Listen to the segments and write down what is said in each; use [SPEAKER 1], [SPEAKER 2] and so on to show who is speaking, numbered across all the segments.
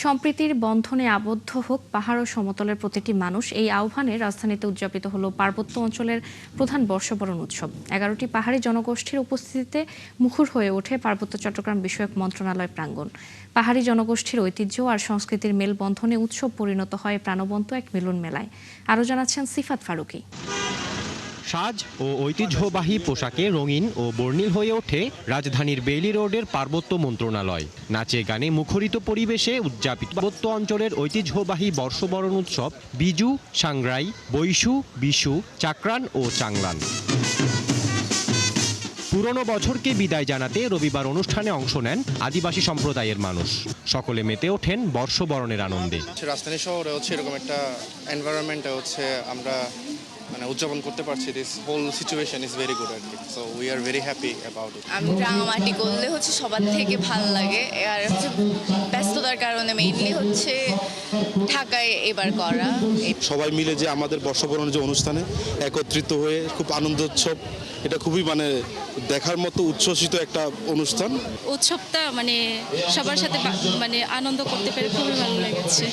[SPEAKER 1] সম্প্রীতির বন্ধনে আবদ্ধ হোক পাহাড় ও সমতলের প্রতিটি মানুষ, এই আহ্বানে রাজধানীতে উদযাপিত হলো পার্বত্য অঞ্চলের প্রধান বর্ষবরণ উৎসব। 11টি পাহাড়ি জনগোষ্ঠীর উপস্থিতিতে মুখর হয়ে ওঠে পার্বত্য চট্টগ্রাম বিষয়ক মন্ত্রণালয় প্রাঙ্গণ। পাহাড়ি জনগোষ্ঠীর ঐতিহ্য আর সংস্কৃতির মেলবন্ধনে উৎসব পরিণত হয় প্রাণবন্ত এক মিলন মেলায়। আরও জানাচ্ছেন সিফাত ফারুকী।
[SPEAKER 2] সাজ ও ঐতিহ্যবাহী পোশাকে রঙিন ও বর্ণিল হয়ে ওঠে রাজধানীর বেইলি রোডের পার্বত্য মন্ত্রণালয়। নাচে গানে মুখরিত পরিবেশে উদযাপিত পার্বত্য অঞ্চলের ঐতিহ্যবাহী বর্ষবরণ উৎসব বিজু, সাংগ্রাই, বৈশু, বিশু, চাকরান ও চাংলান। পুরনো বছরকে বিদায় জানাতে রবিবার অনুষ্ঠানে অংশ নেন আদিবাসী সম্প্রদায়ের মানুষ। সকলে মেতে ওঠেন বর্ষবরণের আনন্দে।
[SPEAKER 3] রাজধানী শহরে হচ্ছে এরকম একটা এনভায়রনমেন্টে হচ্ছে আমরা উদযাপন করতে পারছি। This whole situation is very good আর কি। So we are very happy about it.
[SPEAKER 4] আমি রাঙামাটি করলে হচ্ছে সবার থেকে ভালো লাগে, আর হচ্ছে ব্যস্ততার কারণে মেইনলি হচ্ছে ঢাকায় এবার করা।
[SPEAKER 5] সবাই মিলে যে আমাদের বর্ষবরণের যে অনুষ্ঠানে একত্রিত হয়ে খুব আনন্দোৎসব, এটা খুবই দেখার মতো উচ্ছ্বসিত একটা অনুষ্ঠান।
[SPEAKER 6] উৎসবটা সবার সাথে আনন্দ করতে পেরে খুবই ভালো লেগেছে।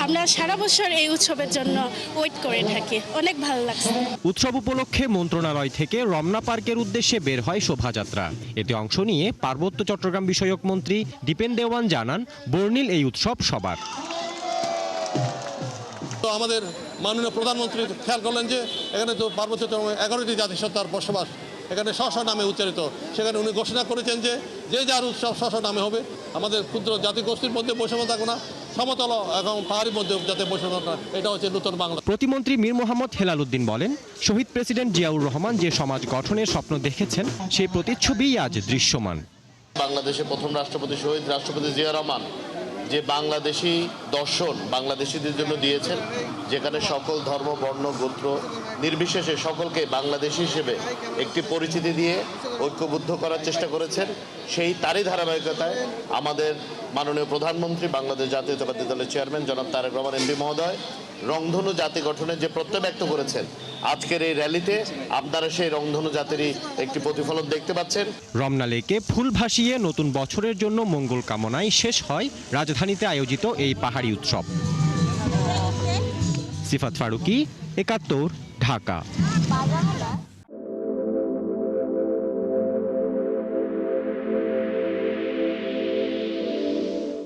[SPEAKER 7] আমরা সারা বছর এই উৎসবের জন্য ওয়েট করে থাকি, অনেক ভালো লাগছে।
[SPEAKER 2] উৎসব উপলক্ষে মন্ত্রণালয় থেকে রমনা পার্কের উদ্দেশ্যে বের হয় শোভাযাত্রা। এতে অংশ নিয়ে পার্বত্য চট্টগ্রাম বিষয়ক মন্ত্রী দীপেন দেওয়ান জানান, বর্ণিল এই উৎসব সবার।
[SPEAKER 8] তো আমাদের মাননীয় প্রধানমন্ত্রী খেয়াল করলেন যে এখানে তো পার্বত্য 11টি জাতিসত্তার বসবাস, এখানে স্ব নামে উচ্চারিত। সেখানে উনি ঘোষণা করেছেন যে যার উৎসব স্ব নামে হবে। আমাদের ক্ষুদ্র জাতিগোষ্ঠীর মধ্যে বৈষম্য থাকবে না, সমতল এবং পাহাড়ির মধ্যে যাতে বৈষম্য না, এটা হচ্ছে নতুন বাংলা।
[SPEAKER 2] প্রতিমন্ত্রী মীর মোহাম্মদ হেলাল উদ্দিন বলেন, শহীদ প্রেসিডেন্ট জিয়াউর রহমান যে সমাজ গঠনের স্বপ্ন দেখেছেন, সেই প্রতিচ্ছবিই আজ দৃশ্যমান।
[SPEAKER 9] বাংলাদেশের প্রথম রাষ্ট্রপতি শহীদ রাষ্ট্রপতি জিয়া রহমান যে বাংলাদেশি দর্শন বাংলাদেশিদের জন্য দিয়েছেন, যেখানে সকল ধর্ম, বর্ণ, গোত্র নির্বিশেষে সকলকে বাংলাদেশি হিসেবে একটি পরিচিতি দিয়ে ঐক্যবদ্ধ করার চেষ্টা করেছেন, তারই ধারাবাহিকতায় আমাদের মাননীয় প্রধানমন্ত্রী বাংলাদেশ জাতীয়তাবাদী দলের চেয়ারম্যান জনাব তারেক রহমান এমপি মহোদয় রংধনু জাতি গঠনের যে প্রত্যয় ব্যক্ত করেছেন, আজকের এই র্যালিতে আপনারা সেই রংধনু জাতিরই একটি প্রতিফলন দেখতে পাচ্ছেন।
[SPEAKER 2] রমনা লেকে ফুল ভাসিয়ে নতুন বছরের জন্য মঙ্গল কামনায় শেষ হয় রাজধানীতে আয়োজিত এই পাহাড়ি উৎসব। সিফাত ফারুকী, 71, ঢাকা।